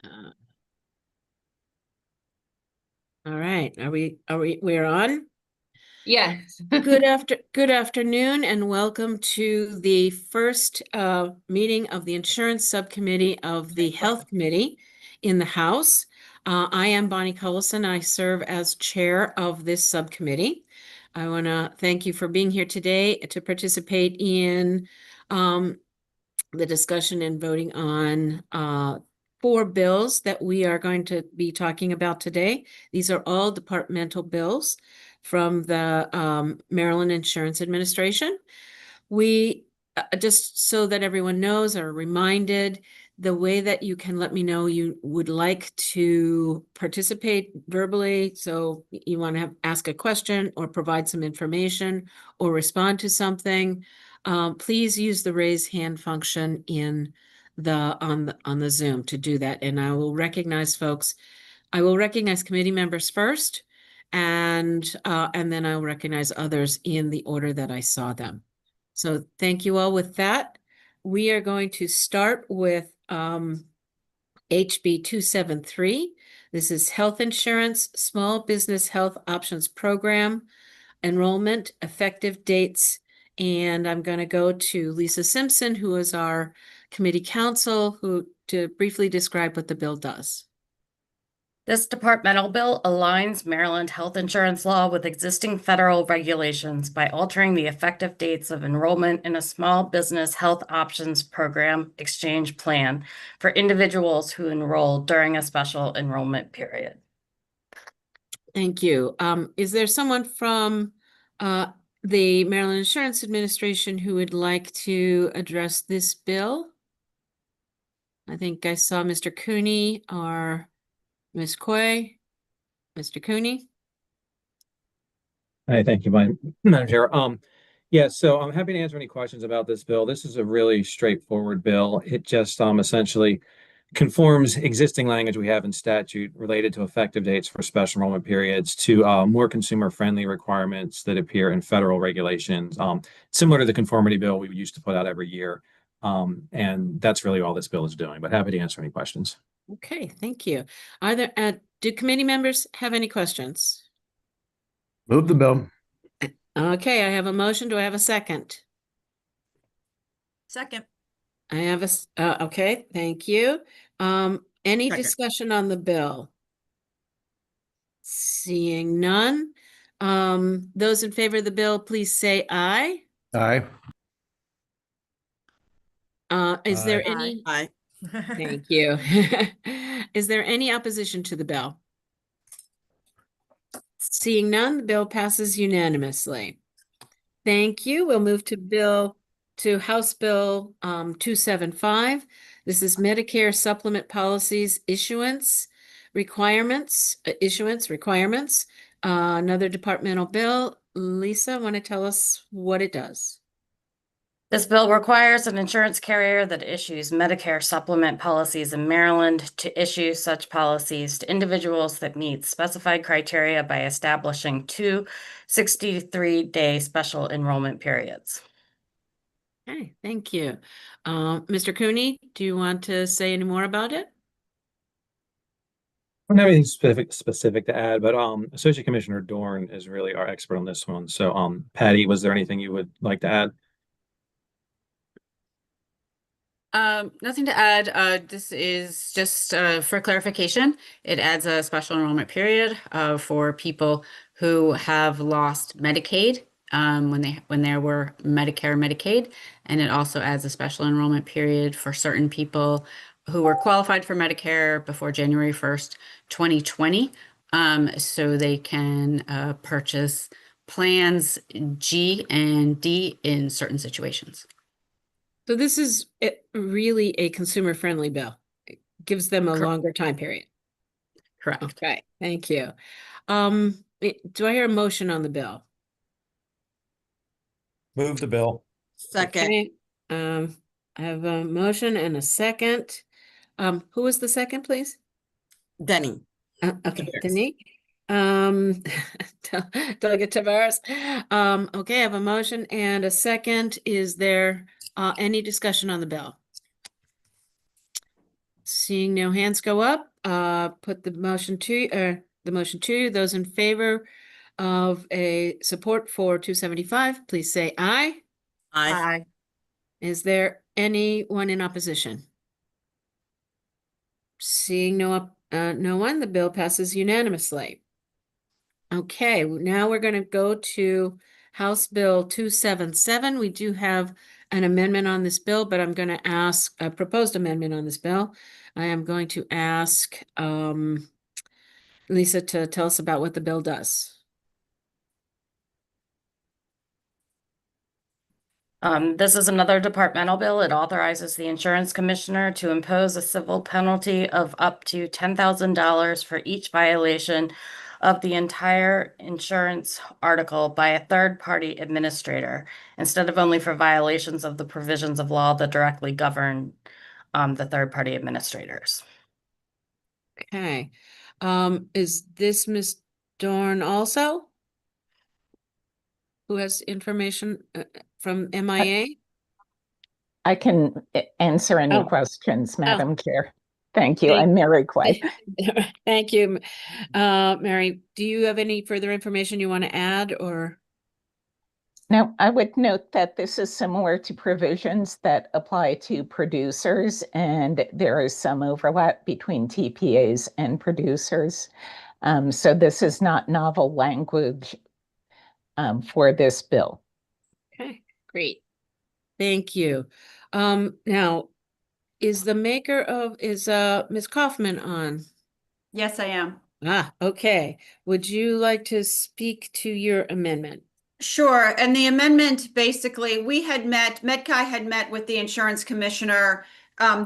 All right, we're on? Yes. Good afternoon and welcome to the first meeting of the Insurance Subcommittee of the Health Committee in the House. I am Bonnie Cullison. I serve as chair of this subcommittee. I want to thank you for being here today to participate in the discussion and voting on 4 bills that we are going to be talking about today. These are all departmental bills from the Maryland Insurance Administration. We, just so that everyone knows, are reminded, the way that you can let me know you would like to participate verbally, so you want to ask a question or provide some information or respond to something, please use the raise hand function in on the Zoom to do that. And I will recognize folks. I will recognize committee members first, and then I'll recognize others in the order that I saw them. So thank you all. With that, we are going to start with HB 273. This is Health Insurance Small Business Health Options Program enrollment effective dates. And I'm going to go to Lisa Simpson, who is our committee counsel, to briefly describe what the bill does. This departmental bill aligns Maryland health insurance law with existing federal regulations by altering the effective dates of enrollment in a small business health options program exchange plan for individuals who enroll during a special enrollment period. Thank you. Is there someone from the Maryland Insurance Administration who would like to address this bill? I think I saw Mr. Cooney or Ms. Coy. Mr. Cooney? Hi, thank you, Madam Chair. Yeah, so I'm happy to answer any questions about this bill. This is a really straightforward bill. It just essentially conforms existing language we have in statute related to effective dates for special enrollment periods to more consumer-friendly requirements that appear in federal regulations, similar to the conformity bill we used to put out every year. And that's really all this bill is doing, but happy to answer any questions. Okay, thank you. Do committee members have any questions? Move the bill. Okay, I have a motion. Do I have a second? Second. I have okay, thank you. Any Second. discussion on the bill? Seeing none. Those in favor of the bill, please say aye. Aye. Is there Aye. any? Aye. Thank you. Is there any opposition to the bill? Seeing none, the bill passes unanimously. Thank you. We'll move to House Bill 275. This is Medicare Supplement Policies Issuance Requirements. Another departmental bill. Lisa, want to tell us what it does? This bill requires an insurance carrier that issues Medicare supplement policies in Maryland to issue such policies to individuals that meet specified criteria by establishing 2 63-day special enrollment periods. Okay, thank you. Mr. Cooney, do you want to say any more about it? I don't have anything specific to add, but Associate Commissioner Dorn is really our expert on this one. So Patty, was there anything you would like to add? Nothing to add. This is just for clarification. It adds a special enrollment period for people who have lost Medicaid when they were Medicare, Medicaid, and it also adds a special enrollment period for certain people who were qualified for Medicare before January 1st, 2020, so they can purchase plans G and D in certain situations. So this is really a consumer-friendly bill. It gives them a longer time period. Correct. Okay, thank you. Do I hear a motion on the bill? Move the bill. Second. Okay. I have a motion and a second. Who was the second, please? Denny. Okay, Denny. Delegate Tavares. Okay, I have a motion and a second. Is there any discussion on the bill? Seeing no hands go up, put the motion to, those in favor of a support for 275, please say aye. Aye. Is there anyone in opposition? Seeing no one, the bill passes unanimously. Okay, now we're going to go to House Bill 277. We do have an amendment on this bill, but I'm going to ask a proposed amendment on this bill. I am going to ask Lisa to tell us about what the bill does. This is another departmental bill. It authorizes the insurance commissioner to impose a civil penalty of up to $10,000 for each violation of the entire insurance article by a third-party administrator, instead of only for violations of the provisions of law that directly govern the third-party administrators. Okay. Is this Ms. Dorn also? Who has information from MIA? I can answer any Oh. questions, Oh. Madam Chair. Thank you. Thank- I'm Mary Quay. Thank you. Mary, do you have any further information you want to add or? Now, I would note that this is similar to provisions that apply to producers, and there is some overlap between TPAs and producers. So this is not novel language for this bill. Okay, great. Thank you. Now, is Ms. Kaufman on? Yes, I am. Okay. Would you like to speak to your amendment? Sure. And the amendment, basically, MedCai had met with the insurance commissioner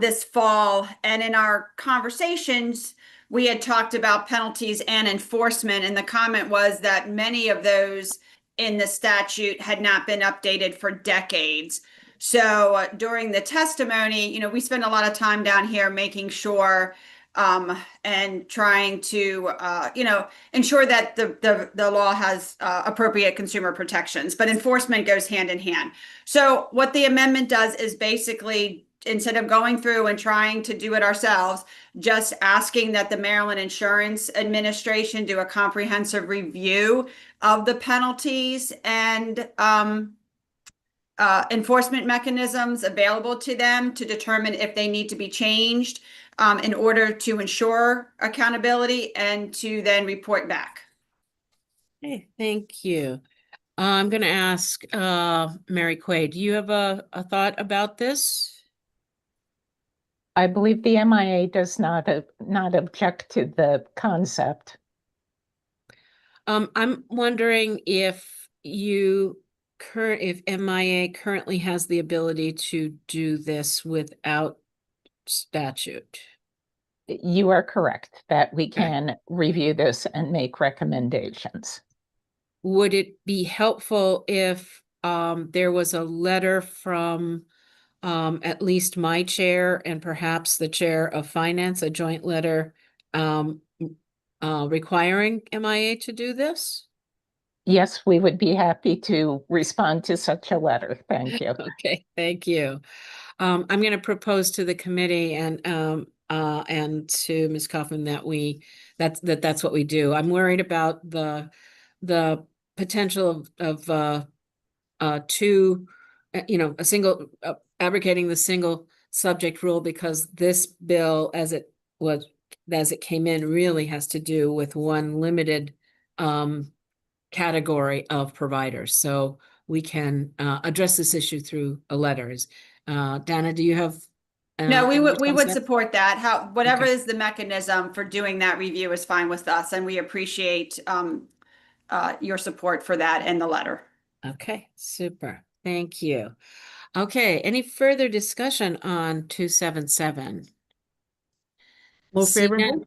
this fall. And in our conversations, we had talked about penalties and enforcement. And the comment was that many of those in the statute had not been updated for decades. So during the testimony, we spend a lot of time down here making sure and trying to, ensure that the law has appropriate consumer protections, but enforcement goes hand in hand. So what the amendment does is basically, instead of going through and trying to do it ourselves, just asking that the Maryland Insurance Administration do a comprehensive review of the penalties and enforcement mechanisms available to them to determine if they need to be changed in order to ensure accountability and to then report back. Okay, thank you. I'm going to ask Mary Quay, do you have a thought about this? I believe the MIA does not object to the concept. I'm wondering if MIA currently has the ability to do this without statute. You are correct that we can review this and make recommendations. Would it be helpful if there was a letter from at least my chair and perhaps the chair of finance, a joint letter requiring MIA to do this? Yes, we would be happy to respond to such a letter. Thank you. Okay, thank you. I'm going to propose to the committee and to Ms. Kaufman that that's what we do. I'm worried about the potential of abrogating the single subject rule, because this bill, as it came in, really has to do with one limited category of providers. So we can address this issue through a letters. Dana, do you have? No, we would response to that? support that. Whatever Okay. is the mechanism for doing that review is fine with us, and we appreciate your support for that and the letter. Okay, super. Thank you. Okay, any further discussion on 277? Move Seeing favorable.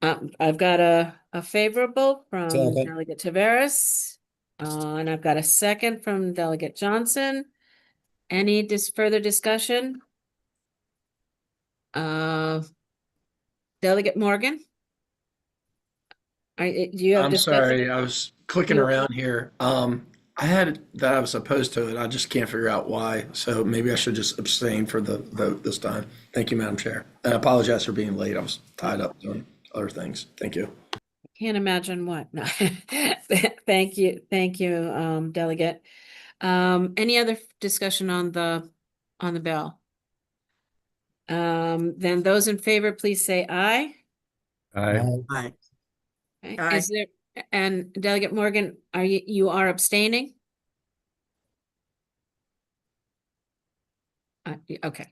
none, I've got a favorable from Second. Delegate Taveras, and I've got a second from Delegate Johnson. Any further discussion? Delegate Morgan? Do you have I'm discussion? sorry, I was clicking You- around here. I had that I was opposed to it. I just can't figure out why. So maybe I should just abstain for the vote this time. Thank you, Madam Chair. And I apologize for being late. I was tied up doing other things. Thank you. Can't imagine what. No. Thank you, Delegate. Any other discussion on the bill? Then those in favor, please say aye. Aye. Aye. Okay. Aye. Is there, and Delegate Morgan, you are abstaining? Okay.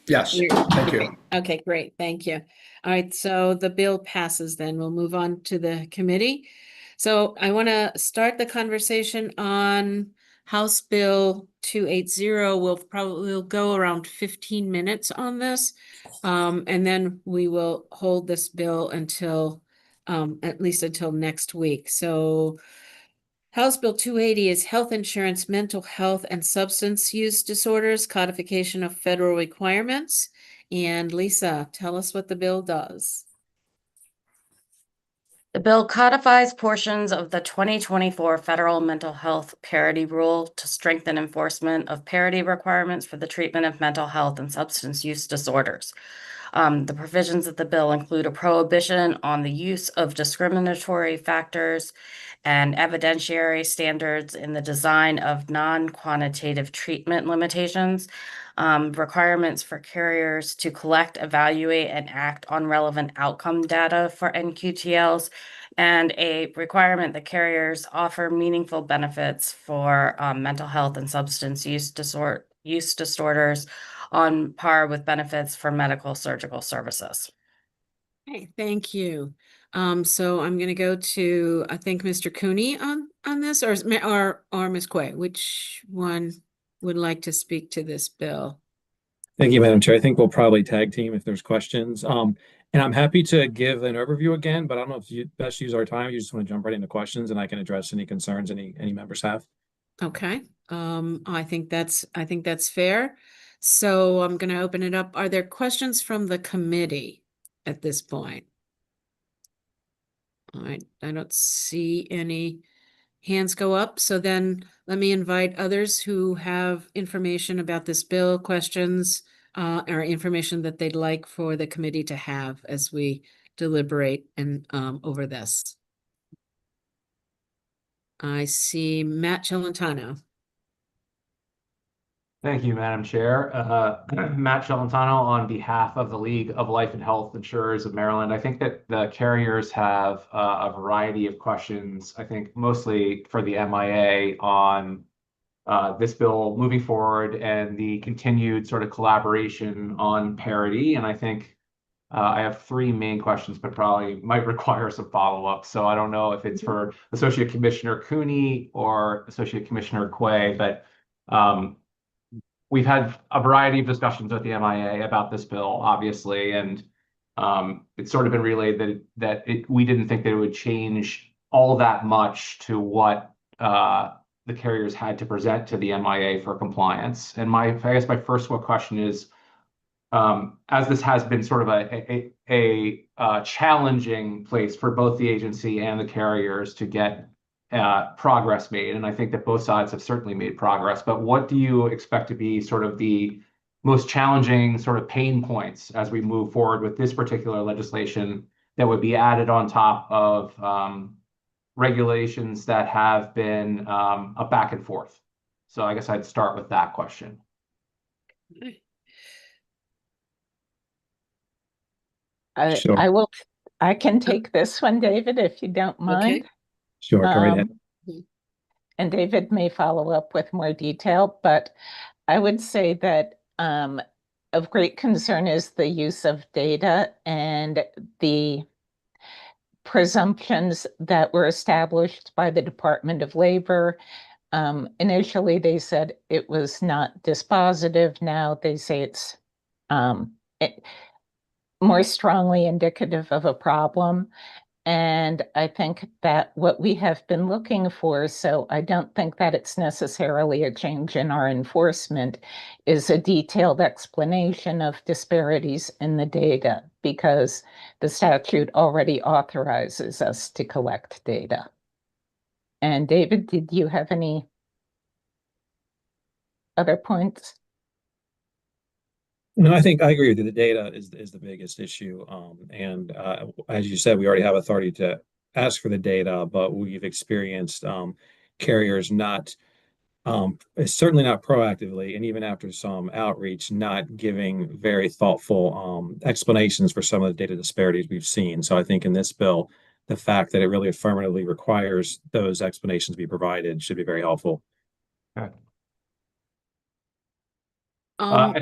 Yes, thank you. Okay, great, thank you. All right, so the bill passes then. We'll move on to the committee. So I want to start the conversation on House Bill 280. We'll go around 15 minutes on this. And then we will hold this bill until, at least until next week. So House Bill 280 is Health Insurance, Mental Health, and Substance Use Disorders, Codification of Federal Requirements. And Lisa, tell us what the bill does. The bill codifies portions of the 2024 Federal Mental Health Parity Rule to strengthen enforcement of parity requirements for the treatment of mental health and substance use disorders. The provisions of the bill include a prohibition on the use of discriminatory factors and evidentiary standards in the design of non-quantitative treatment limitations, requirements for carriers to collect, evaluate, and act on relevant outcome data for NQTLs, and a requirement that carriers offer meaningful benefits for mental health and substance use disorders on par with benefits for medical surgical services. Okay, thank you. So I'm going to go to, I think, Mr. Cooney on this, or Ms. Quay. Which one would like to speak to this bill? Thank you, Madam Chair. I think we'll probably tag team if there's questions. And I'm happy to give an overview again, but I don't know if you best use our time. You just want to jump right into questions, and I can address any concerns any members have. Okay. I think that's fair. So I'm going to open it up. Are there questions from the committee at this point? All right, I don't see any hands go up. So then let me invite others who have information about this bill, questions, or information that they'd like for the committee to have as we deliberate and over this. I see Matt Celentano. Thank you, Madam Chair. Matt Celentano on behalf of the League of Life and Health Insurers of Maryland. I think that the carriers have a variety of questions, I think mostly for the MIA on this bill moving forward and the continued sort of collaboration on parity. And I think I have three main questions, but probably might require some follow-up. So I don't know if it's for Associate Commissioner Cooney or Associate Commissioner Quay, but we've had a variety of discussions with the MIA about this bill, obviously, and it's sort of been relayed that we didn't think that it would change all that much to what the carriers had to present to the MIA for compliance. And I guess my first question is, as this has been sort of a challenging place for both the agency and the carriers to get progress made, and I think that both sides have certainly made progress, but what do you expect to be sort of the most challenging sort of pain points as we move forward with this particular legislation that would be added on top of regulations that have been a back and forth? So I guess I'd start with that question. Sure. I can take this one, David, if you don't mind. Okay. Sure, go right ahead. And David may follow up with more detail, but I would say that of great concern is the use of data and the presumptions that were established by the Department of Labor. Initially, they said it was not dispositive. Now they say it's more strongly indicative of a problem. And I think that what we have been looking for, so I don't think that it's necessarily a change in our enforcement, is a detailed explanation of disparities in the data, because the statute already authorizes us to collect data. And David, did you have any other points? No, I think I agree with you. The data is the biggest issue. As you said, we already have authority to ask for the data, but we've experienced carriers not certainly not proactively, and even after some outreach, not giving very thoughtful explanations for some of the data disparities we've seen. So I think in this bill, the fact that it really affirmatively requires those explanations be provided should be very helpful. Okay. Um,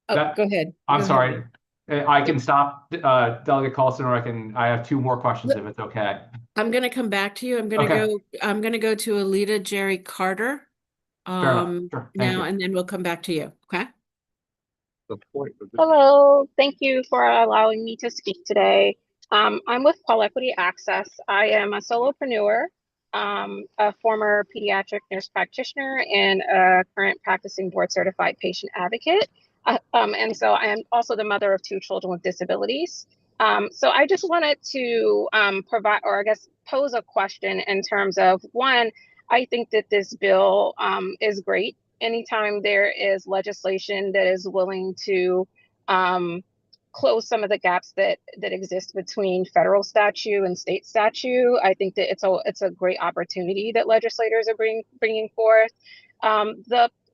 that- go ahead. I'm Go ahead. sorry. I can stop Delegate Colson, or I have two more questions if it's okay. I'm going to come back to you. I'm going to go to Alita Jerry Carter. Fair enough. Sure. Thank Now, you. and then we'll come back to you. Okay. Hello, thank you for allowing me to speak today. I'm with Paul Equity Access. I am a solopreneur, a former pediatric nurse practitioner, and a current practicing board certified patient advocate. And so I am also the mother of 2 children with disabilities. So I just wanted to provide, or I guess pose a question in terms of, one, I think that this bill is great. Anytime there is legislation that is willing to close some of the gaps that exist between federal statute and state statute, I think that it's a great opportunity that legislators are bringing forth.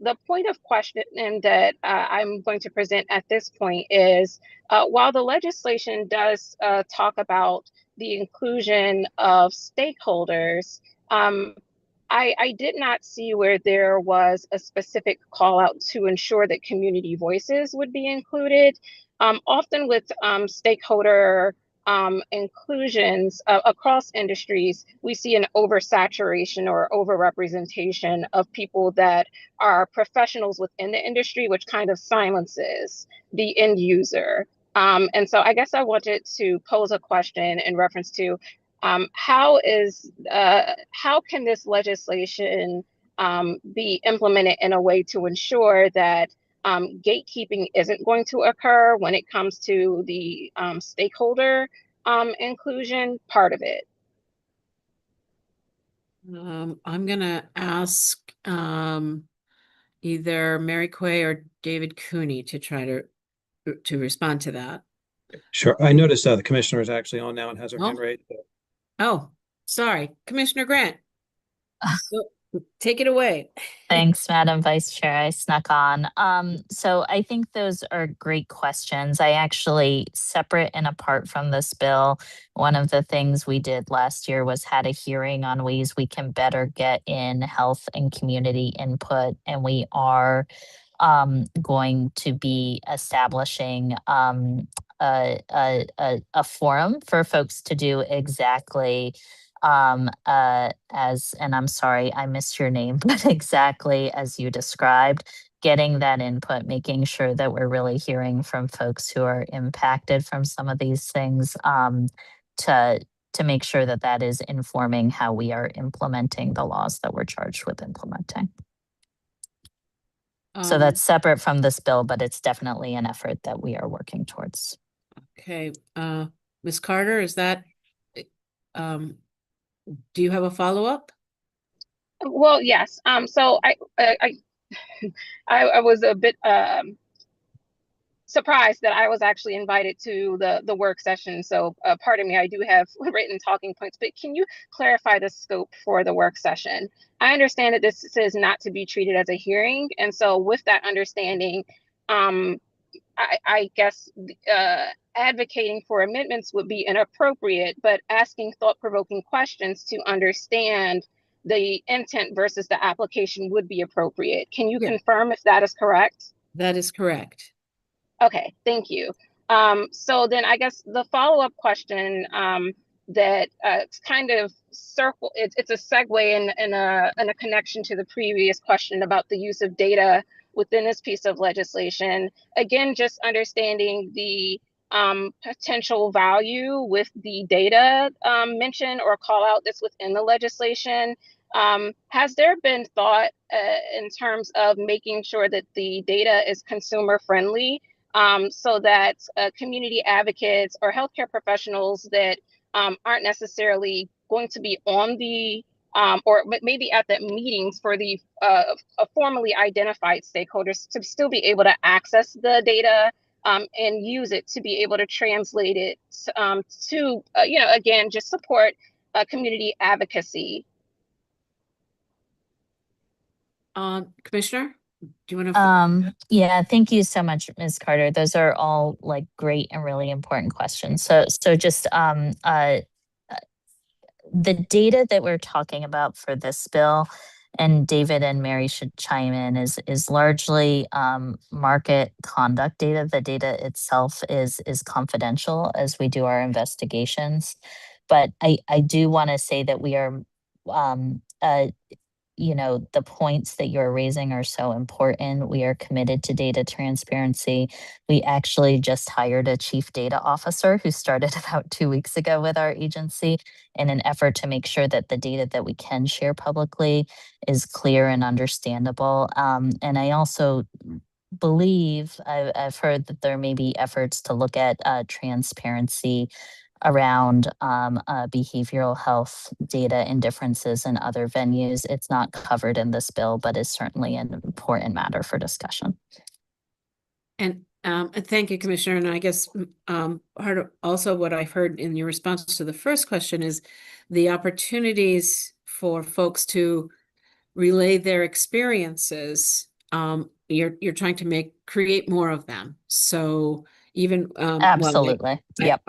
The point of question that I'm going to present at this point is, while the legislation does talk about the inclusion of stakeholders, I did not see where there was a specific call out to ensure that community voices would be included. Often with stakeholder inclusions across industries, we see an oversaturation or overrepresentation of people that are professionals within the industry, which kind of silences the end user. And so I guess I wanted to pose a question in reference to how can this legislation be implemented in a way to ensure that gatekeeping isn't going to occur when it comes to the stakeholder inclusion part of it? I'm going to ask either Mary Quay or David Cooney to try to respond to that. Sure. I noticed the commissioner is actually on now and has her Oh. hand raised. Oh, sorry. Commissioner Grant, take it away. Thanks, Madam Vice Chair. I snuck on. So I think those are great questions. I actually, separate and apart from this bill, one of the things we did last year was had a hearing on ways we can better get in health and community input. And we are going to be establishing a forum for folks to do exactly as, and I'm sorry, I missed your name, but exactly as you described, getting that input, making sure that we're really hearing from folks who are impacted from some of these things, to make sure that that is informing how we are implementing the laws that we're charged with implementing. So that's separate from this bill, but it's definitely an effort that we are working towards. Okay. Ms. Carter, is that, do you have a follow-up? Well, yes. So I was a bit surprised that I was actually invited to the work session. So pardon me, I do have written talking points, but can you clarify the scope for the work session? I understand that this is not to be treated as a hearing. And so with that understanding, I guess advocating for amendments would be inappropriate, but asking thought-provoking questions to understand the intent versus the application would be appropriate. Can you confirm if that is correct? That is correct. Okay, thank you. So then I guess the follow-up question that it's kind of it's a segue and a connection to the previous question about the use of data within this piece of legislation. Again, just understanding the potential value with the data mention or call out that's within the legislation. Has there been thought in terms of making sure that the data is consumer friendly, so that community advocates or healthcare professionals that aren't necessarily going to be on the or maybe at the meetings for the formally identified stakeholders to still be able to access the data and use it to be able to translate it to, again, just support community advocacy. Commissioner, do you want to? Yeah, thank you so much, Ms. Carter. Those are all like great and really important questions. So just the data that we're talking about for this bill, and David and Mary should chime in, is largely market conduct data. The data itself is confidential as we do our investigations. But I do want to say that we are the points that you're raising are so important. We are committed to data transparency. We actually just hired a chief data officer who started about 2 weeks ago with our agency in an effort to make sure that the data that we can share publicly is clear and understandable. And I also believe I've heard that there may be efforts to look at transparency around behavioral health data and differences in other venues. It's not covered in this bill, but is certainly an important matter for discussion. And thank you, Commissioner. And I guess part of also what I've heard in your response to the first question is the opportunities for folks to relay their experiences. You're trying to create more of them. So even Absolutely. Yep.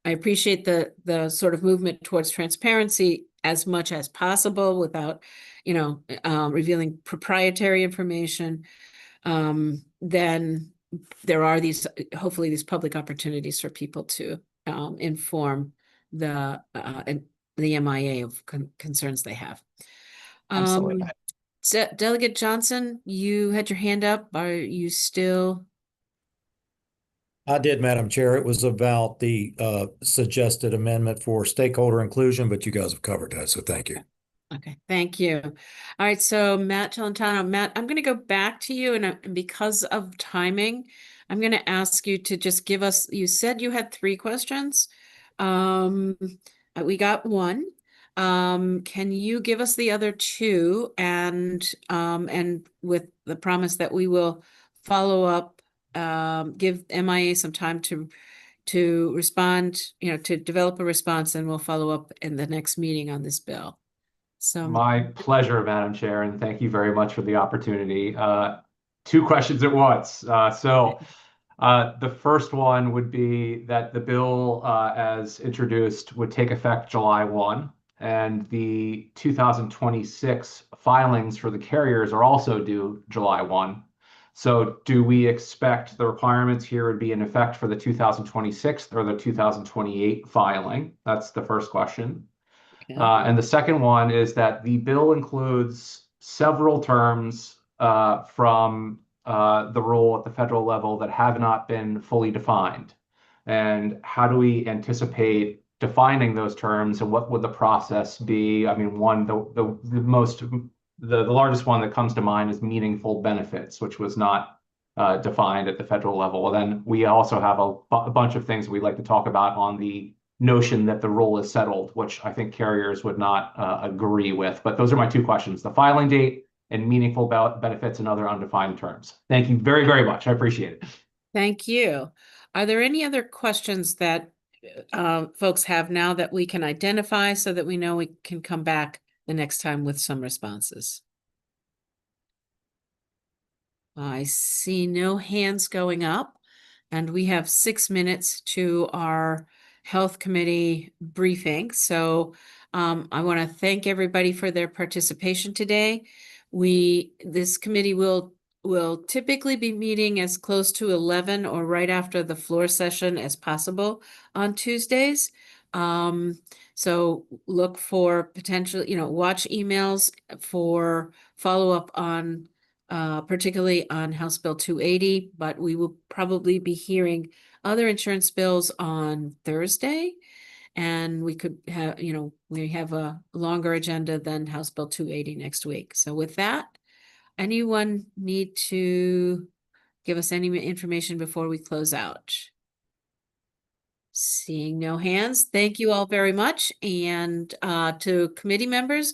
I appreciate the sort of movement towards transparency as much as possible without, revealing proprietary information. Then there are hopefully these public opportunities for people to inform the MIA of concerns they have. Absolutely. Delegate Johnson, you had your hand up. Are you still? I did, Madam Chair. It was about the suggested amendment for stakeholder inclusion, but you guys have covered that, so thank you. Okay, thank you. All right, so Matt Celentano. Matt, I'm going to go back to you, and because of timing, I'm going to ask you to just give us, you said you had 3 questions. We got 1. Can you give us the other 2, and with the promise that we will follow up, give MIA some time to respond, to develop a response, and we'll follow up in the next meeting on this bill. So my pleasure, Madam Chair, and thank you very much for the opportunity. 2 questions at once. The first one would be that the bill, as introduced, would take effect July 1, and the 2026 filings for the carriers are also due July 1. So do we expect the requirements here would be in effect for the 2026 or the 2028 filing? That's the first question. Okay. And the second one is that the bill includes several terms from the rule at the federal level that have not been fully defined. And how do we anticipate defining those terms, and what would the process be? I mean, the largest one that comes to mind is meaningful benefits, which was not defined at the federal level. And then we also have a bunch of things we'd like to talk about on the notion that the rule is settled, which I think carriers would not agree with. But those are my 2 questions: the filing date and meaningful benefits and other undefined terms. Thank you very, very much. I appreciate it. Thank you. Are there any other questions that folks have now that we can identify so that we know we can come back the next time with some responses? I see no hands going up, and we have 6 minutes to our Health Committee briefing. So I want to thank everybody for their participation today. This committee will typically be meeting as close to 11 or right after the floor session as possible on Tuesdays. So look for potential, watch emails for follow-up on particularly on House Bill 280, but we will probably be hearing other insurance bills on Thursday, and we could have, we have a longer agenda than House Bill 280 next week. So with that, anyone need to give us any information before we close out? Seeing no hands, thank you all very much. And to committee members,